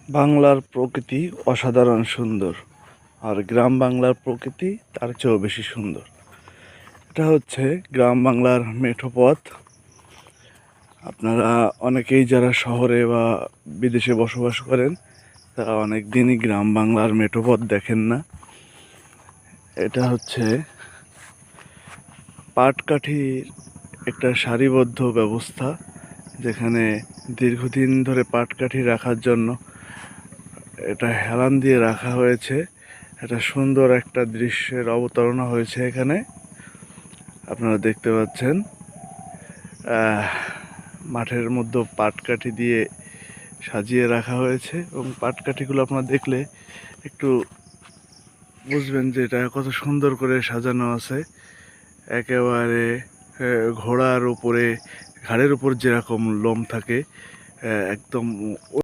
বাংলার প্রকৃতি অসাধারণ সুন্দর, আর গ্রাম বাংলার প্রকৃতি তার চেয়েও বেশি সুন্দর। এটা হচ্ছে গ্রাম বাংলার মেঠো পথ। আপনারা অনেকেই যারা শহরে বা বিদেশে বসবাস করেন তারা অনেক দিনই গ্রাম বাংলার মেঠো পথ দেখেন না। এটা হচ্ছে পাটকাঠির একটা সারিবদ্ধ ব্যবস্থা, যেখানে দীর্ঘদিন ধরে পাটকাঠি রাখার জন্য এটা হেলান দিয়ে রাখা হয়েছে। এটা সুন্দর একটা দৃশ্যের অবতারণা হয়েছে এখানে। আপনারা দেখতে পাচ্ছেন মাঠের মধ্যে পাটকাঠি দিয়ে সাজিয়ে রাখা হয়েছে, এবং পাটকাঠিগুলো আপনারা দেখলে একটু বুঝবেন যে এটা কত সুন্দর করে সাজানো আছে। একেবারে ঘোড়ার উপরে, ঘাড়ের উপর যেরকম লোম থাকে একদম